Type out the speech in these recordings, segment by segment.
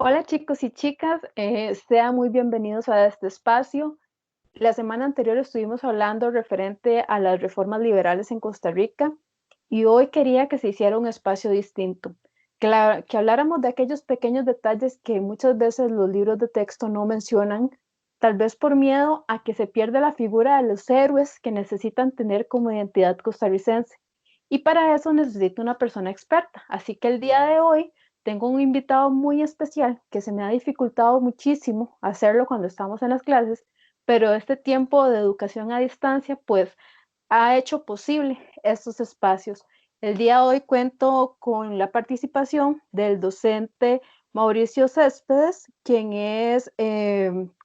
Hola chicos y chicas, sean muy bienvenidos a este espacio. La semana anterior estuvimos hablando referente a las reformas liberales en Costa Rica y hoy quería que se hiciera un espacio distinto, que habláramos de aquellos pequeños detalles que muchas veces los libros de texto no mencionan, tal vez por miedo a que se pierda la figura de los héroes que necesitan tener como identidad costarricense. Y para eso necesito una persona experta. Así que el día de hoy tengo un invitado muy especial que se me ha dificultado muchísimo hacerlo cuando estamos en las clases, pero este tiempo de educación a distancia pues ha hecho posible estos espacios. El día de hoy cuento con la participación del docente Mauricio Céspedes, quien es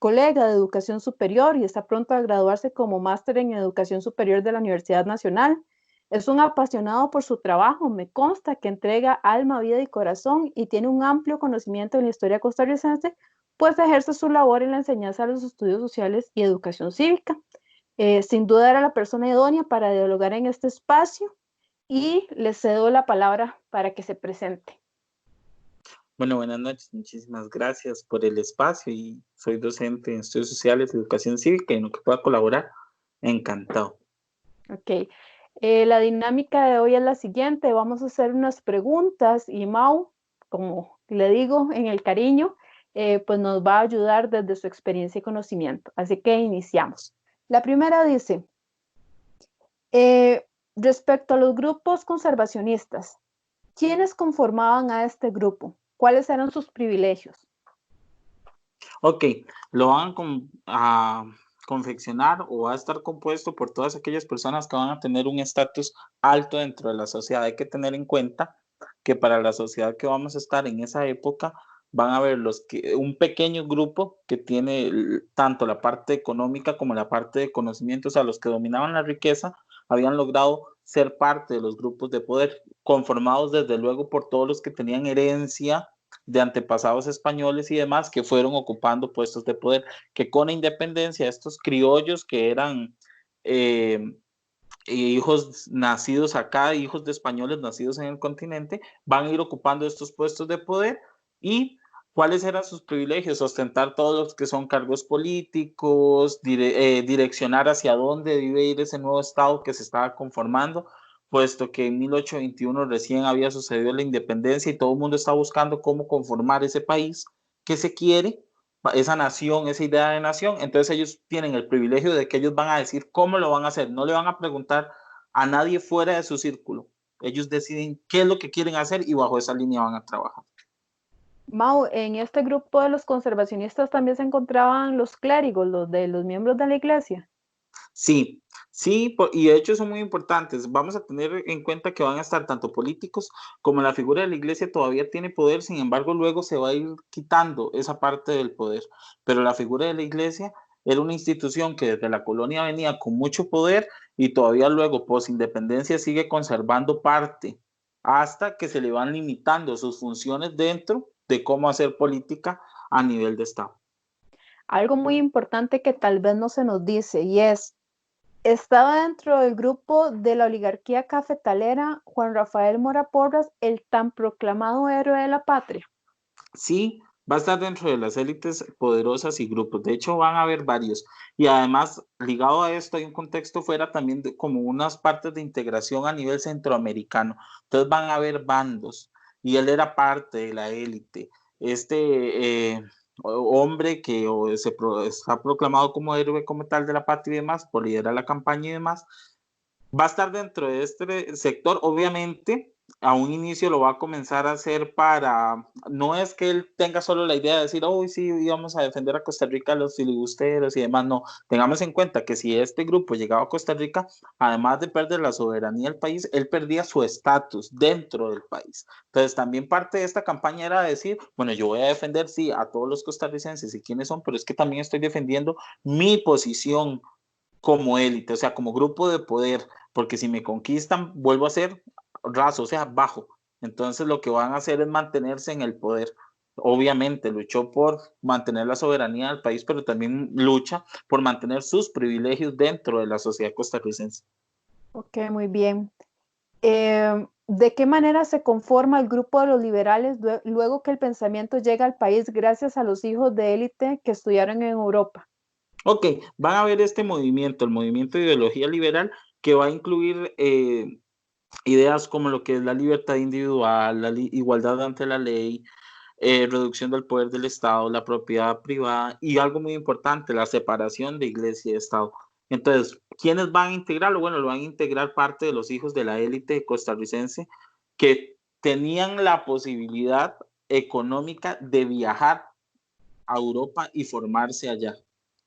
colega de educación superior y está pronto a graduarse como máster en educación superior de la Universidad Nacional. Es un apasionado por su trabajo, me consta que entrega alma, vida y corazón y tiene un amplio conocimiento en la historia costarricense, pues ejerce su labor en la enseñanza de los estudios sociales y educación cívica. Sin duda era la persona idónea para dialogar en este espacio y le cedo la palabra para que se presente. Bueno, buenas noches, muchísimas gracias por el espacio y soy docente en estudios sociales, educación cívica y en lo que pueda colaborar, encantado. Ok, la dinámica de hoy es la siguiente, vamos a hacer unas preguntas y Mau, como le digo en el cariño, pues nos va a ayudar desde su experiencia y conocimiento. Así que iniciamos. La primera dice, eh, respecto a los grupos conservacionistas, ¿quiénes conformaban a este grupo? ¿Cuáles eran sus privilegios? Ok, lo van a confeccionar o va a estar compuesto por todas aquellas personas que van a tener un estatus alto dentro de la sociedad. Hay que tener en cuenta que para la sociedad que vamos a estar en esa época van a haber un pequeño grupo que tiene tanto la parte económica como la parte de conocimiento, o sea, los que dominaban la riqueza habían logrado ser parte de los grupos de poder, conformados desde luego por todos los que tenían herencia de antepasados españoles y demás que fueron ocupando puestos de poder, que con la independencia estos criollos que eran eh, hijos nacidos acá, hijos de españoles nacidos en el continente, van a ir ocupando estos puestos de poder. Y ¿cuáles eran sus privilegios? Ostentar todos los que son cargos políticos, direccionar hacia dónde debe ir ese nuevo Estado que se estaba conformando, puesto que en 1821 recién había sucedido la independencia y todo el mundo está buscando cómo conformar ese país que se quiere, esa nación, esa idea de nación. Entonces ellos tienen el privilegio de que ellos van a decir cómo lo van a hacer, no le van a preguntar a nadie fuera de su círculo. Ellos deciden qué es lo que quieren hacer y bajo esa línea van a trabajar. Mau, en este grupo de los conservacionistas también se encontraban los clérigos, los de los miembros de la iglesia. Sí, sí, y de hecho son muy importantes. Vamos a tener en cuenta que van a estar tanto políticos como la figura de la iglesia todavía tiene poder, sin embargo, luego se va a ir quitando esa parte del poder. Pero la figura de la iglesia era una institución que desde la colonia venía con mucho poder y todavía luego, post independencia, sigue conservando parte hasta que se le van limitando sus funciones dentro de cómo hacer política a nivel de Estado. Algo muy importante que tal vez no se nos dice y es, estaba dentro del grupo de la oligarquía cafetalera Juan Rafael Mora Porras, el tan proclamado héroe de la patria. Sí, va a estar dentro de las élites poderosas y grupos. De hecho, van a haber varios. Y además, ligado a esto, hay un contexto fuera también de como unas partes de integración a nivel centroamericano. Entonces van a haber bandos y él era parte de la élite. Hombre que está proclamado como héroe como tal de la patria y demás, por liderar la campaña y demás, va a estar dentro de este sector. Obviamente a un inicio lo va a comenzar a hacer no es que él tenga solo la idea de decir, oh, sí, íbamos a defender a Costa Rica, los filibusteros y demás. No, tengamos en cuenta que si este grupo llegaba a Costa Rica, además de perder la soberanía del país, él perdía su estatus dentro del país. Entonces también parte de esta campaña era decir, bueno, yo voy a defender, sí, a todos los costarricenses y quiénes son, pero es que también estoy defendiendo mi posición como élite, o sea, como grupo de poder, porque si me conquistan, vuelvo a ser raso, o sea, bajo. Entonces lo que van a hacer es mantenerse en el poder. Obviamente luchó por mantener la soberanía del país, pero también lucha por mantener sus privilegios dentro de la sociedad costarricense. Ok, muy bien. ¿De qué manera se conforma el grupo de los liberales luego que el pensamiento llega al país gracias a los hijos de élite que estudiaron en Europa? Ok, van a ver este movimiento, el movimiento de ideología liberal, que va a incluir ideas como lo que es la libertad individual, la igualdad ante la ley, reducción del poder del Estado, la propiedad privada y algo muy importante, la separación de iglesia y Estado. Entonces, ¿quiénes van a integrarlo? Bueno, lo van a integrar parte de los hijos de la élite costarricense que tenían la posibilidad económica de viajar a Europa y formarse allá.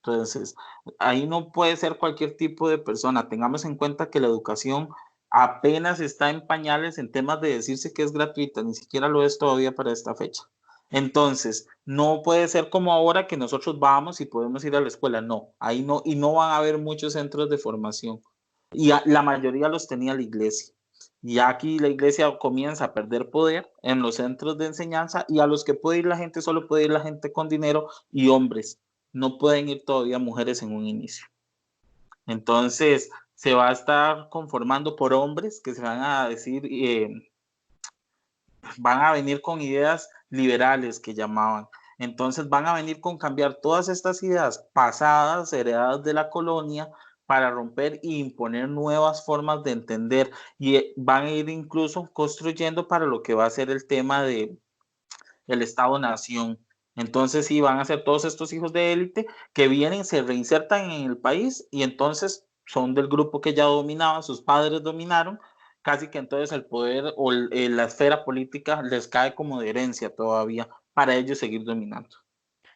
Entonces, ahí no puede ser cualquier tipo de persona. Tengamos en cuenta que la educación apenas está en pañales en temas de decirse que es gratuita, ni siquiera lo es todavía para esta fecha. Entonces, no puede ser como ahora que nosotros vamos y podemos ir a la escuela. No, ahí no, y no van a haber muchos centros de formación. Y la mayoría los tenía la iglesia. Y aquí la iglesia comienza a perder poder en los centros de enseñanza y a los que puede ir la gente solo puede ir la gente con dinero y hombres. No pueden ir todavía mujeres en un inicio. Entonces, se va a estar conformando por hombres que se van a decir, van a venir con ideas liberales que llamaban. Entonces van a venir con cambiar todas estas ideas pasadas, heredadas de la colonia, para romper e imponer nuevas formas de entender y van a ir incluso construyendo para lo que va a ser el tema de el Estado-Nación. Entonces sí, van a ser todos estos hijos de élite que vienen, se reinsertan en el país y entonces son del grupo que ya dominaba, sus padres dominaron, casi que entonces el poder o la esfera política les cae como de herencia todavía para ellos seguir dominando.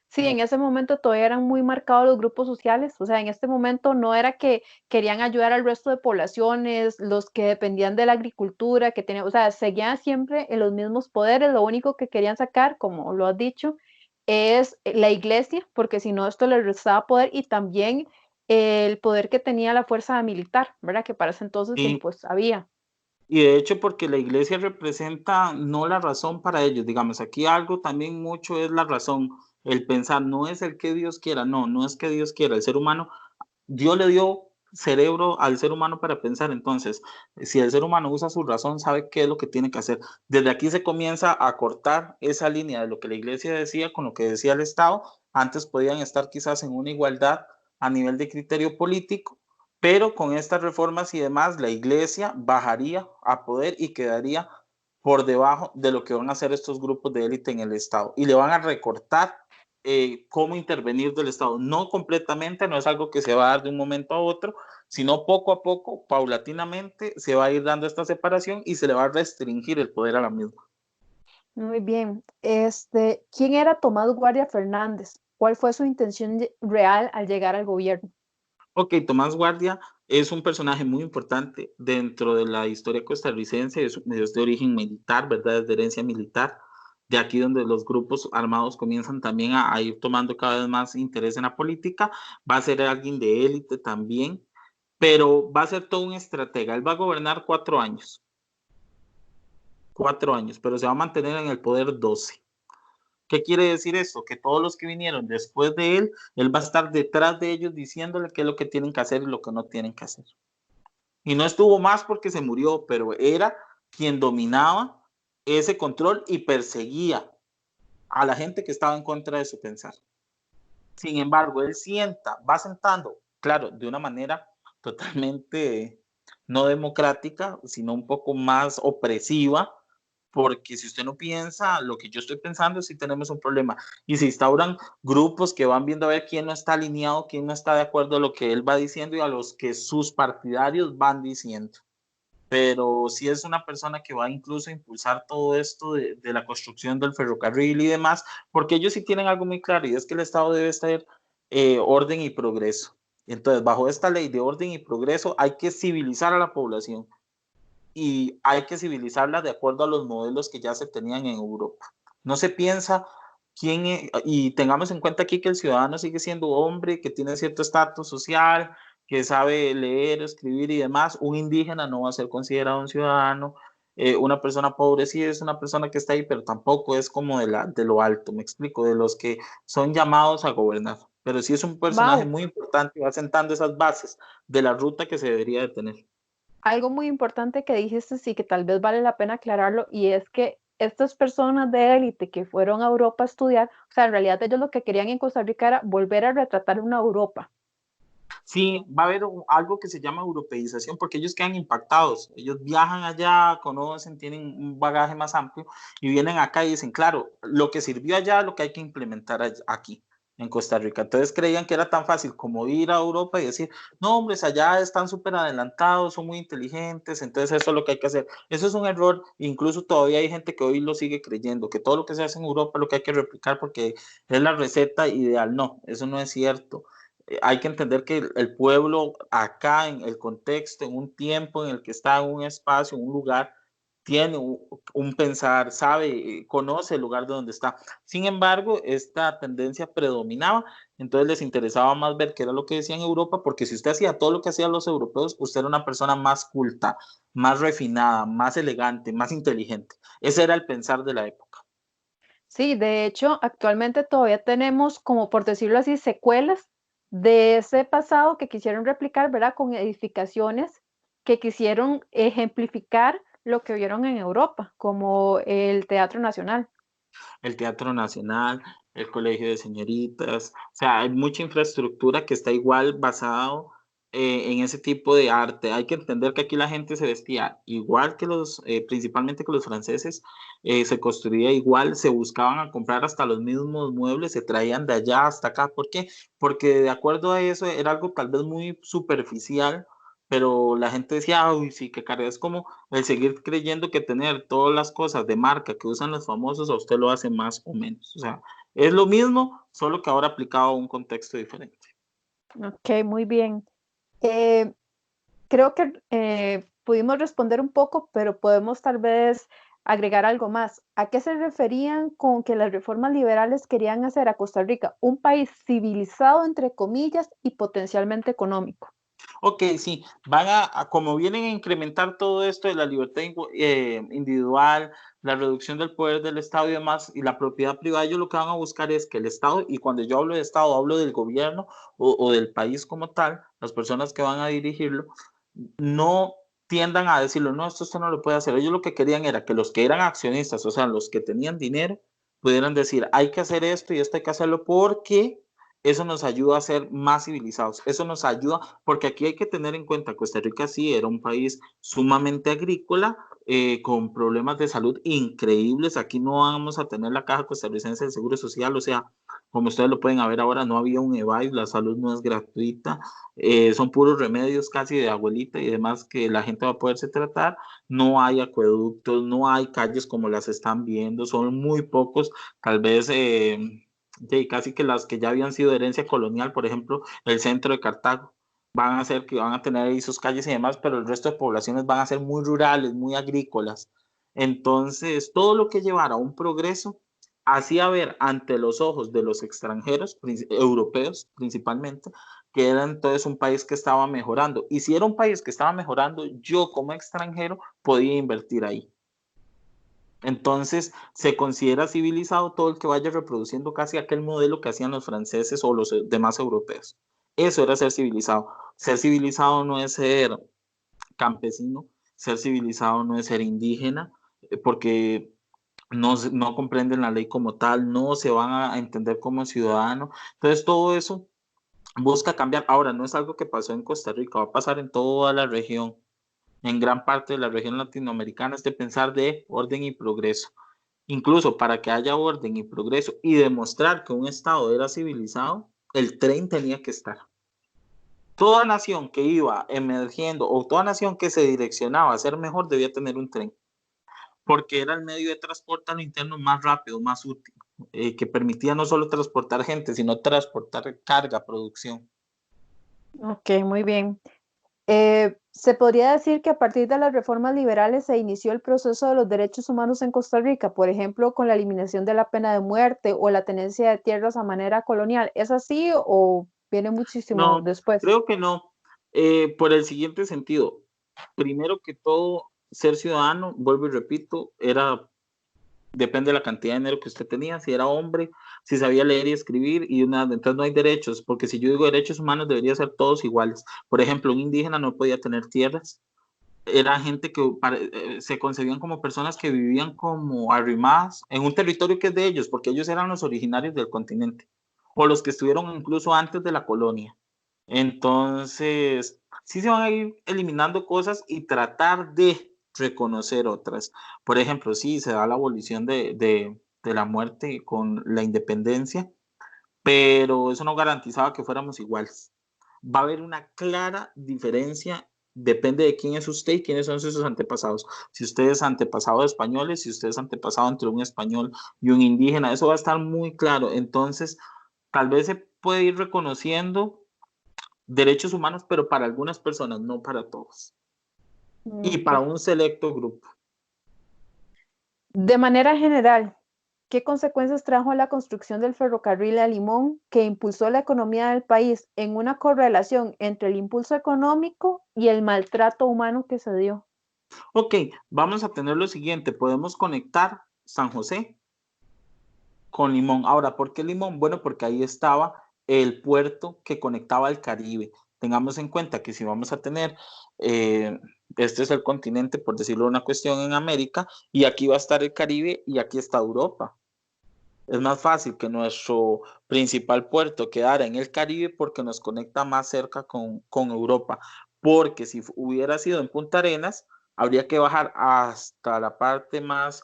Sí, en ese momento todavía eran muy marcados los grupos sociales, o sea, en este momento no era que querían ayudar al resto de poblaciones, los que dependían de la agricultura, que tenían, o sea, seguían siempre en los mismos poderes, lo único que querían sacar, como lo has dicho, es la iglesia, porque si no esto les restaba poder y también el poder que tenía la fuerza militar, ¿verdad? Que para ese entonces Y pues había. Y de hecho, porque la iglesia representa no la razón para ellos, digamos, aquí algo también mucho es la razón, el pensar, no es el que Dios quiera, no, no es que Dios quiera, el ser humano, Dios le dio cerebro al ser humano para pensar, entonces, si el ser humano usa su razón, sabe qué es lo que tiene que hacer. Desde aquí se comienza a cortar esa línea de lo que la iglesia decía con lo que decía el Estado, antes podían estar quizás en una igualdad a nivel de criterio político, pero con estas reformas y demás, la iglesia bajaría a poder y quedaría por debajo de lo que van a hacer estos grupos de élite en el Estado y le van a recortar cómo intervenir del Estado. No completamente, no es algo que se va a dar de un momento a otro, sino poco a poco, paulatinamente, se va a ir dando esta separación y se le va a restringir el poder a la misma. Muy bien. ¿Quién era Tomás Guardia Fernández? ¿Cuál fue su intención real al llegar al gobierno? Ok, Tomás Guardia es un personaje muy importante dentro de la historia costarricense, es de origen militar, ¿verdad? Es de herencia militar, de aquí donde los grupos armados comienzan también a ir tomando cada vez más interés en la política, va a ser alguien de élite también, pero va a ser todo un estratega, él va a gobernar 4 años, pero se va a mantener en el poder 12. ¿Qué quiere decir esto? Que todos los que vinieron después de él va a estar detrás de ellos diciéndole qué es lo que tienen que hacer y lo que no tienen que hacer. Y no estuvo más porque se murió, pero era quien dominaba ese control y perseguía a la gente que estaba en contra de su pensar. Sin embargo, él va sentando, claro, de una manera totalmente no democrática, sino un poco más opresiva, porque si usted no piensa lo que yo estoy pensando, sí tenemos un problema. Y se instauran grupos que van viendo a ver quién no está alineado, quién no está de acuerdo a lo que él va diciendo y a los que sus partidarios van diciendo. Pero sí es una persona que va incluso a impulsar todo esto de la construcción del ferrocarril y demás, porque ellos sí tienen algo muy claro y es que el Estado debe estar orden y progreso. Entonces, bajo esta ley de orden y progreso hay que civilizar a la población y hay que civilizarla de acuerdo a los modelos que ya se tenían en Europa. No se piensa quién es, y tengamos en cuenta aquí que el ciudadano sigue siendo hombre, que tiene cierto estatus social, que sabe leer, escribir y demás. Un indígena no va a ser considerado un ciudadano. Una persona pobre sí es una persona que está ahí, pero tampoco es como de lo alto, me explico, de los que son llamados a gobernar. Pero sí es un personaje Wow, muy importante y va sentando esas bases de la ruta que se debería de tener. Algo muy importante que dijiste, sí, que tal vez vale la pena aclararlo, y es que estas personas de élite que fueron a Europa a estudiar, o sea, en realidad ellos lo que querían en Costa Rica era volver a retratar una Europa. Sí, va a haber algo que se llama europeización porque ellos quedan impactados. Ellos viajan allá, conocen, tienen un bagaje más amplio y vienen acá y dicen, claro, lo que sirvió allá, lo que hay que implementar aquí en Costa Rica. Entonces creían que era tan fácil como ir a Europa y decir, no, hombres, allá están súper adelantados, son muy inteligentes, entonces eso es lo que hay que hacer. Eso es un error, incluso todavía hay gente que hoy lo sigue creyendo, que todo lo que se hace en Europa es lo que hay que replicar porque es la receta ideal. No, eso no es cierto. Hay que entender que el pueblo acá, en el contexto, en un tiempo en el que está en un espacio, en un lugar, tiene un pensar, sabe, conoce el lugar de donde está. Sin embargo, esta tendencia predominaba, entonces les interesaba más ver qué era lo que decía en Europa, porque si usted hacía todo lo que hacían los europeos, usted era una persona más culta, más refinada, más elegante, más inteligente. Ese era el pensar de la época. Sí, de hecho, actualmente todavía tenemos, como por decirlo así, secuelas de ese pasado que quisieron replicar, ¿verdad? Con edificaciones que quisieron ejemplificar lo que vieron en Europa, como el Teatro Nacional. El Teatro Nacional, el Colegio de Señoritas, o sea, hay mucha infraestructura que está igual basado en ese tipo de arte. Hay que entender que aquí la gente se vestía igual que principalmente que los franceses, se construía igual, se buscaban a comprar hasta los mismos muebles, se traían de allá hasta acá. ¿Por qué? Porque de acuerdo a eso era algo tal vez muy superficial, pero la gente decía, uy, sí, qué cara, es como el seguir creyendo que tener todas las cosas de marca que usan los famosos a usted lo hace más o menos. O sea, es lo mismo, solo que ahora aplicado a un contexto diferente. Ok, muy bien. Eh, Creo que pudimos responder un poco, pero podemos tal vez agregar algo más. ¿A qué se referían con que las reformas liberales querían hacer a Costa Rica un país civilizado, entre comillas, y potencialmente económico? Ok, sí, como vienen a incrementar todo esto de la libertad individual, la reducción del poder del Estado y demás, y la propiedad privada, ellos lo que van a buscar es que el Estado, y cuando yo hablo de Estado, hablo del gobierno o del país como tal, las personas que van a dirigirlo, no tiendan a decirlo, no, esto usted no lo puede hacer. Ellos lo que querían era que los que eran accionistas, o sea, los que tenían dinero, pudieran decir, hay que hacer esto y esto hay que hacerlo porque eso nos ayuda a ser más civilizados. Eso nos ayuda, porque aquí hay que tener en cuenta, Costa Rica sí era un país sumamente agrícola, con problemas de salud increíbles. Aquí no vamos a tener la Caja Costarricense del Seguro Social, o sea, como ustedes lo pueden ver ahora, no había un EVAIS, la salud no es gratuita, son puros remedios casi de abuelita y demás que la gente va a poderse tratar. No hay acueductos, no hay calles como las están viendo, son muy pocos, tal vez casi que las que ya habían sido de herencia colonial, por ejemplo, el centro de Cartago. Van a ser que van a tener ahí sus calles y demás, pero el resto de poblaciones van a ser muy rurales, muy agrícolas. Entonces, todo lo que llevara a un progreso hacía ver ante los ojos de los extranjeros, europeos principalmente, que era entonces un país que estaba mejorando. Y si era un país que estaba mejorando, yo como extranjero podía invertir ahí. Entonces se considera civilizado todo el que vaya reproduciendo casi aquel modelo que hacían los franceses o los demás europeos. Eso era ser civilizado. Ser civilizado no es ser campesino, ser civilizado no es ser indígena, porque no comprenden la ley como tal, no se van a entender como ciudadano. Entonces todo eso busca cambiar. Ahora, no es algo que pasó en Costa Rica, va a pasar en toda la región, en gran parte de la región latinoamericana, este pensar de orden y progreso. Incluso para que haya orden y progreso y demostrar que un Estado era civilizado, el tren tenía que estar. Toda nación que iba emergiendo o toda nación que se direccionaba a ser mejor debía tener un tren, porque era el medio de transporte a lo interno más rápido, más útil, que permitía no solo transportar gente, sino transportar carga, producción. Ok, muy bien. Se podría decir que a partir de las reformas liberales se inició el proceso de los derechos humanos en Costa Rica, por ejemplo, con la eliminación de la pena de muerte o la tenencia de tierras a manera colonial. ¿Es así o viene muchísimo No, después? creo que no. Por el siguiente sentido, primero que todo, ser ciudadano, vuelvo y repito, depende de la cantidad de dinero que usted tenía, si era hombre, si sabía leer y escribir, entonces no hay derechos, porque si yo digo derechos humanos debería ser todos iguales. Por ejemplo, un indígena no podía tener tierras, era gente que se concebían como personas que vivían como arrimadas en un territorio que es de ellos, porque ellos eran los originarios del continente, o los que estuvieron incluso antes de la colonia. Entonces, sí se van a ir eliminando cosas y tratar de reconocer otras. Por ejemplo, sí, se da la abolición de la muerte con la independencia, pero eso no garantizaba que fuéramos iguales. Va a haber una clara diferencia, depende de quién es usted y quiénes son sus antepasados. Si usted es antepasado de españoles, si usted es antepasado entre un español y un indígena, eso va a estar muy claro. Entonces, tal vez se puede ir reconociendo derechos humanos, pero para algunas personas, no para todos. Y Ok. para un selecto grupo. De manera general, ¿qué consecuencias trajo la construcción del ferrocarril a Limón que impulsó la economía del país en una correlación entre el impulso económico y el maltrato humano que se dio? Ok, vamos a tener lo siguiente, podemos conectar San José con Limón. Ahora, ¿por qué Limón? Bueno, porque ahí estaba el puerto que conectaba al Caribe. Tengamos en cuenta que si vamos a tener, este es el continente, por decirlo una cuestión, en América, y aquí va a estar el Caribe y aquí está Europa. Es más fácil que nuestro principal puerto quedara en el Caribe porque nos conecta más cerca con Europa. Porque si hubiera sido en Punta Arenas, habría que bajar hasta la parte más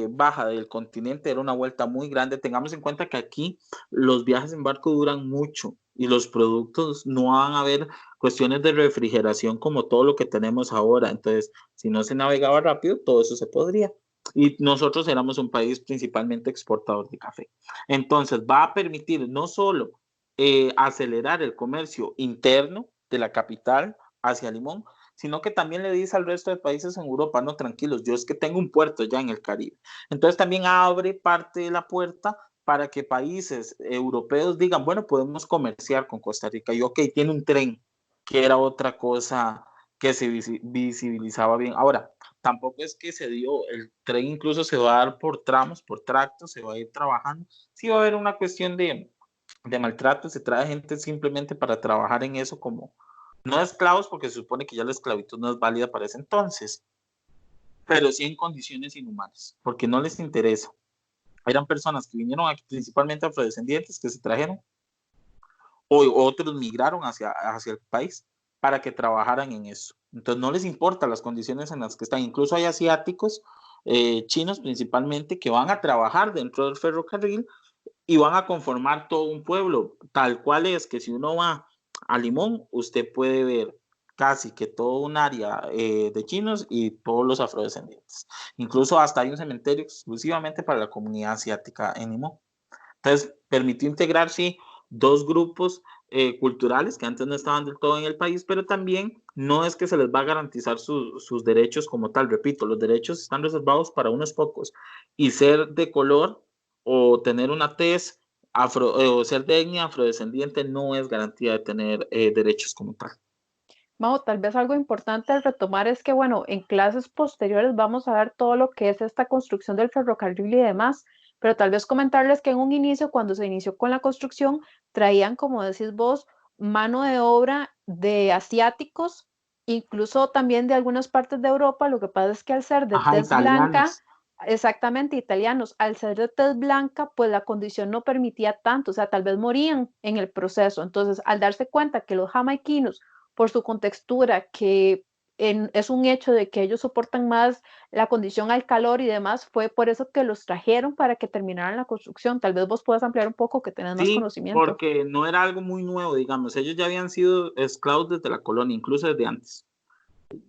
baja del continente. Era una vuelta muy grande. Tengamos en cuenta que aquí los viajes en barco duran mucho y los productos no van a haber cuestiones de refrigeración como todo lo que tenemos ahora. Entonces, si no se navegaba rápido, todo eso se podría y nosotros éramos un país principalmente exportador de café. Entonces va a permitir no solo acelerar el comercio interno de la capital hacia Limón, sino que también le dice al resto de países en Europa, no, tranquilos, yo es que tengo un puerto ya en el Caribe. Entonces también abre parte de la puerta para que países europeos digan, bueno, podemos comerciar con Costa Rica. Y ok, tiene un tren, que era otra cosa que se visibilizaba bien. Ahora, tampoco es que se dio, el tren incluso se va a dar por tramos, por tractos, se va a ir trabajando. Sí va a haber una cuestión de maltrato, se trae gente simplemente para trabajar en eso como, no esclavos, porque se supone que ya la esclavitud no es válida para ese entonces, pero sí en condiciones inhumanas, porque no les interesa. Eran personas que vinieron aquí, principalmente afrodescendientes, que se trajeron, o otros migraron hacia el país para que trabajaran en eso. Entonces no les importa las condiciones en las que están. Incluso hay asiáticos, chinos principalmente, que van a trabajar dentro del ferrocarril y van a conformar todo un pueblo, tal cual es que si uno va a Limón, usted puede ver casi que todo un área de chinos y todos los afrodescendientes. Incluso hasta hay un cementerio exclusivamente para la comunidad asiática en Limón. Entonces, permitió integrar, sí, dos grupos culturales que antes no estaban del todo en el país, pero también no es que se les va a garantizar sus derechos como tal. Repito, los derechos están reservados para unos pocos y ser de color o tener una tez o ser de etnia afrodescendiente no es garantía de tener derechos como tal. Mau, tal vez algo importante al retomar es que, bueno, en clases posteriores vamos a ver todo lo que es esta construcción del ferrocarril y demás, pero tal vez comentarles que en un inicio, cuando se inició con la construcción, traían, como decís vos, mano de obra de asiáticos, incluso también de algunas partes de Europa. Lo que pasa es que al ser de Ajá, tez blanca, italianos. exactamente italianos, al ser de tez blanca, pues la condición no permitía tanto, o sea, tal vez morían en el proceso. Entonces, al darse cuenta que los jamaiquinos por su contextura, que es un hecho de que ellos soportan más la condición al calor y demás, fue por eso que los trajeron para que terminaran la construcción. Tal vez vos puedas ampliar un poco, que tenés más Sí, conocimiento. porque no era algo muy nuevo, digamos. Ellos ya habían sido esclavos desde la colonia, incluso desde antes.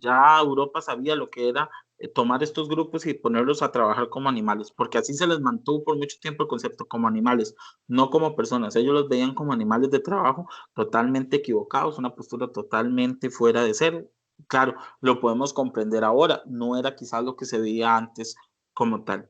Ya Europa sabía lo que era tomar estos grupos y ponerlos a trabajar como animales, porque así se les mantuvo por mucho tiempo el concepto como animales, no como personas. Ellos los veían como animales de trabajo totalmente equivocados, una postura totalmente fuera de ser. Claro, lo podemos comprender ahora, no era quizás lo que se veía antes como tal.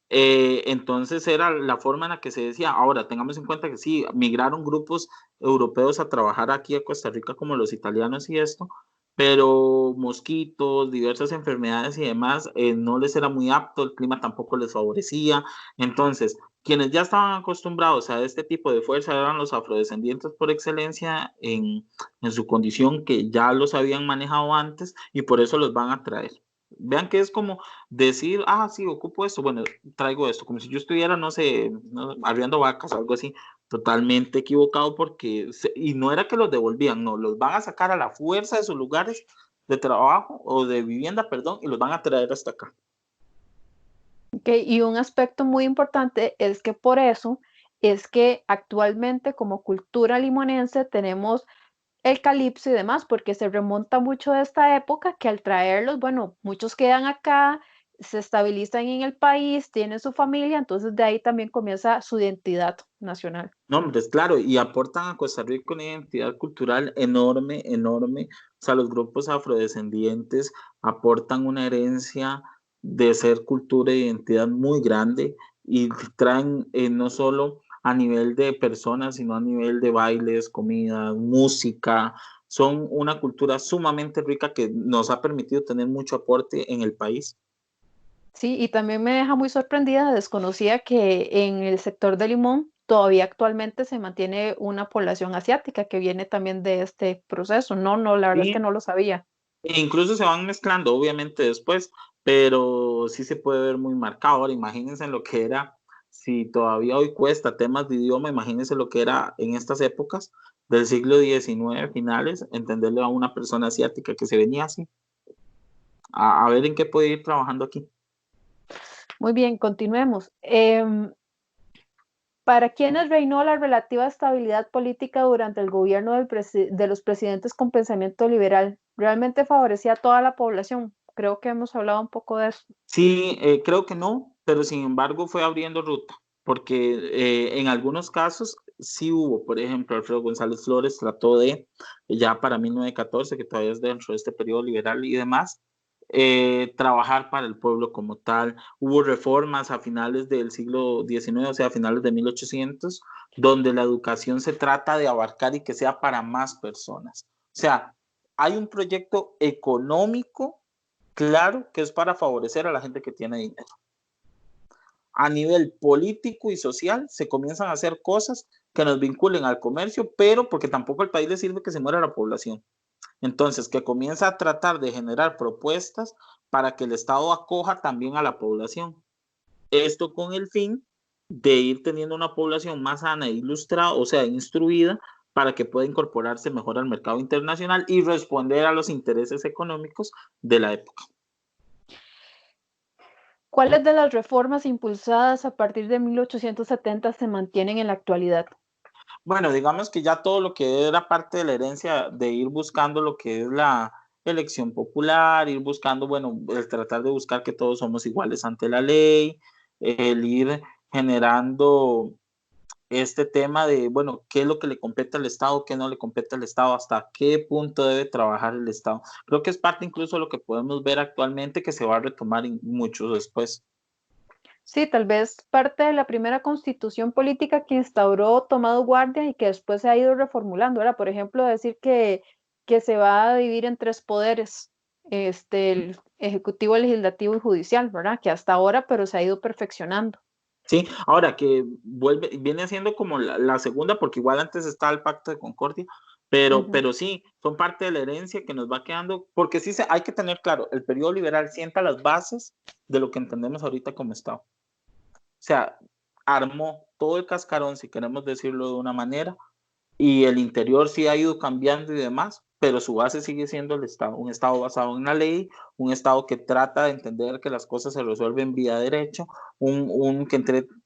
Entonces era la forma en la que se decía. Ahora, tengamos en cuenta que sí, migraron grupos europeos a trabajar aquí a Costa Rica como los italianos y esto, pero mosquitos, diversas enfermedades y demás, no les era muy apto, el clima tampoco les favorecía. Entonces, quienes ya estaban acostumbrados a este tipo de fuerza eran los afrodescendientes por excelencia en su condición que ya los habían manejado antes y por eso los van a traer. Vean que es como decir, ah, sí, ocupo esto, bueno, traigo esto, como si yo estuviera, no sé, arriando vacas o algo así, totalmente equivocado porque, y no era que los devolvían, no, los van a sacar a la fuerza de sus lugares de trabajo o de vivienda, perdón, y los van a traer hasta acá. Okay, y un aspecto muy importante es que por eso es que actualmente como cultura limonense tenemos el calipso y demás, porque se remonta mucho de esta época que al traerlos, bueno, muchos quedan acá, se estabilizan en el país, tienen su familia, entonces de ahí también comienza su identidad nacional. No, hombre, es claro, y aportan a Costa Rica una identidad cultural enorme, enorme. O sea, los grupos afrodescendientes aportan una herencia de ser cultura e identidad muy grande y traen no solo a nivel de personas, sino a nivel de bailes, comida, música. Son una cultura sumamente rica que nos ha permitido tener mucho aporte en el país. Sí, y también me deja muy sorprendida, desconocía que en el sector de Limón todavía actualmente se mantiene una población asiática que viene también de este proceso. No, no, la verdad es que Sí, no lo sabía. e incluso se van mezclando, obviamente, después, pero sí se puede ver muy marcado. Ahora, imagínense en lo que era, si todavía hoy cuesta temas de idioma, imagínense lo que era en estas épocas del siglo XIX, finales, entenderle a una persona asiática que se venía así, a ver en qué puede ir trabajando aquí. Muy bien, continuemos. ¿Para quiénes reinó la relativa estabilidad política durante el gobierno de los presidentes con pensamiento liberal? ¿Realmente favorecía a toda la población? Creo que hemos hablado un poco de eso. Sí, creo que no, pero sin embargo fue abriendo ruta, porque en algunos casos sí hubo, por ejemplo, Alfredo González Flores trató de, ya para 1914, que todavía es dentro de este periodo liberal y demás, trabajar para el pueblo como tal. Hubo reformas a finales del siglo XIX, o sea, a finales de 1800, donde la educación se trata de abarcar y que sea para más personas. O sea, hay un proyecto económico claro que es para favorecer a la gente que tiene dinero. A nivel político y social se comienzan a hacer cosas que nos vinculen al comercio, pero porque tampoco al país le sirve que se muera la población. Entonces, que comienza a tratar de generar propuestas para que el Estado acoja también a la población. Esto con el fin de ir teniendo una población más sana e ilustrada, o sea, instruida, para que pueda incorporarse mejor al mercado internacional y responder a los intereses económicos de la época. ¿Cuáles de las reformas impulsadas a partir de 1870 se mantienen en la actualidad? Bueno, digamos que ya todo lo que era parte de la herencia de ir buscando lo que es la elección popular, ir buscando, bueno, el tratar de buscar que todos somos iguales ante la ley, el ir generando este tema de, bueno, qué es lo que le compete al Estado, qué no le compete al Estado, hasta qué punto debe trabajar el Estado. Creo que es parte incluso de lo que podemos ver actualmente que se va a retomar mucho después. Sí, tal vez parte de la primera constitución política que instauró Tomado Guardia y que después se ha ido reformulando, ¿verdad? Por ejemplo, decir que se va a dividir en tres poderes, el ejecutivo, legislativo y judicial, ¿verdad? Que hasta ahora, pero se ha ido perfeccionando. Sí, ahora que vuelve, viene siendo como la segunda, porque igual antes estaba el Pacto de Concordia, Ujú. pero sí, son parte de la herencia que nos va quedando, porque sí hay que tener claro, el periodo liberal sienta las bases de lo que entendemos ahorita como Estado. O sea, armó todo el cascarón, si queremos decirlo de una manera, y el interior sí ha ido cambiando y demás, pero su base sigue siendo el Estado, un Estado basado en la ley, un Estado que trata de entender que las cosas se resuelven vía derecho,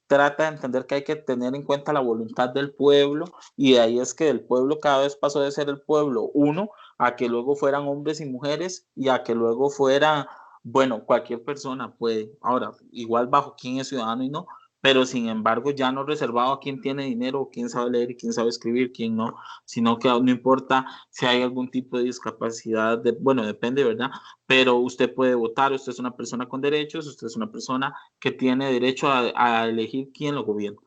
trata de entender que hay que tener en cuenta la voluntad del pueblo, y de ahí es que el pueblo cada vez pasó de ser el pueblo uno a que luego fueran hombres y mujeres y a que luego fuera, bueno, cualquier persona puede, ahora, igual bajo quién es ciudadano y no, pero sin embargo ya no reservado a quién tiene dinero, quién sabe leer y quién sabe escribir, quién no, sino que no importa si hay algún tipo de discapacidad, bueno, depende, ¿verdad? Pero usted puede votar, usted es una persona con derechos, usted es una persona que tiene derecho a elegir quién lo gobierna.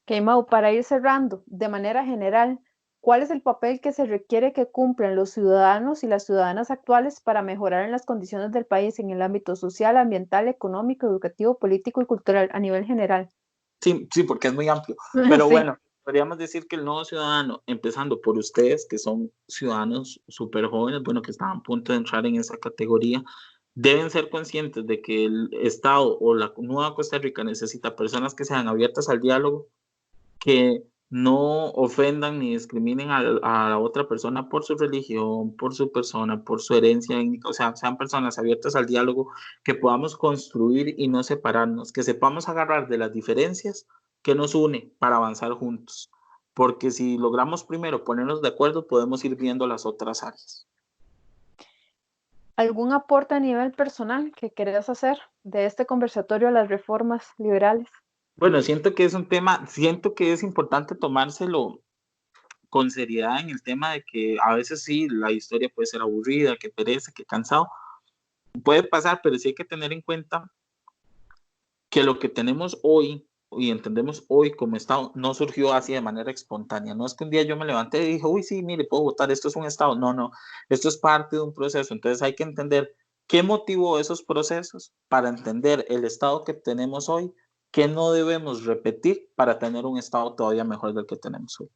Ok, Mau, para ir cerrando, de manera general, ¿cuál es el papel que se requiere que cumplan los ciudadanos y las ciudadanas actuales para mejorar en las condiciones del país en el ámbito social, ambiental, económico, educativo, político y cultural a nivel general? Sí, sí, porque es muy amplio. Pero Sí. bueno, podríamos decir que el nuevo ciudadano, empezando por ustedes, que son ciudadanos súper jóvenes, bueno, que están a punto de entrar en esa categoría, deben ser conscientes de que el Estado o la nueva Costa Rica necesita personas que sean abiertas al diálogo, que no ofendan ni discriminen a la otra persona por su religión, por su persona, por su herencia étnica, o sea, sean personas abiertas al diálogo, que podamos construir y no separarnos, que sepamos agarrar de las diferencias que nos une para avanzar juntos, porque si logramos primero ponernos de acuerdo, podemos ir viendo las otras áreas. ¿Algún aporte a nivel personal que querés hacer de este conversatorio a las reformas liberales? Bueno, siento que es un tema, siento que es importante tomárselo con seriedad en el tema de que a veces sí, la historia puede ser aburrida, que pereza, que cansado, puede pasar, pero sí hay que tener en cuenta que lo que tenemos hoy y entendemos hoy como Estado no surgió así de manera espontánea. No es que un día yo me levanté y dije, uy, sí, mire, puedo votar, esto es un Estado. No, no, esto es parte de un proceso. Entonces hay que entender qué motivó esos procesos para entender el Estado que tenemos hoy, qué no debemos repetir para tener un Estado todavía mejor del que tenemos hoy.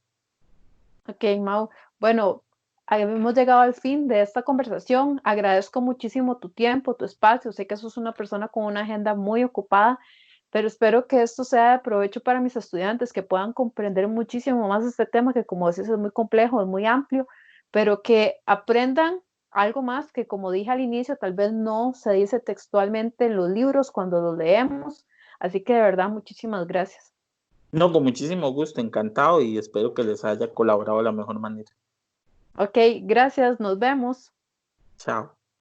Ok, Mau. Bueno, hemos llegado al fin de esta conversación. Agradezco muchísimo tu tiempo, tu espacio. Sé que sos una persona con una agenda muy ocupada, pero espero que esto sea de provecho para mis estudiantes, que puedan comprender muchísimo más este tema, que como decís es muy complejo, es muy amplio, pero que aprendan algo más que, como dije al inicio, tal vez no se dice textualmente en los libros cuando los leemos. Así que de verdad, muchísimas gracias. No, con muchísimo gusto, encantado y espero que les haya colaborado de la mejor manera. Ok, gracias, nos vemos. Chao.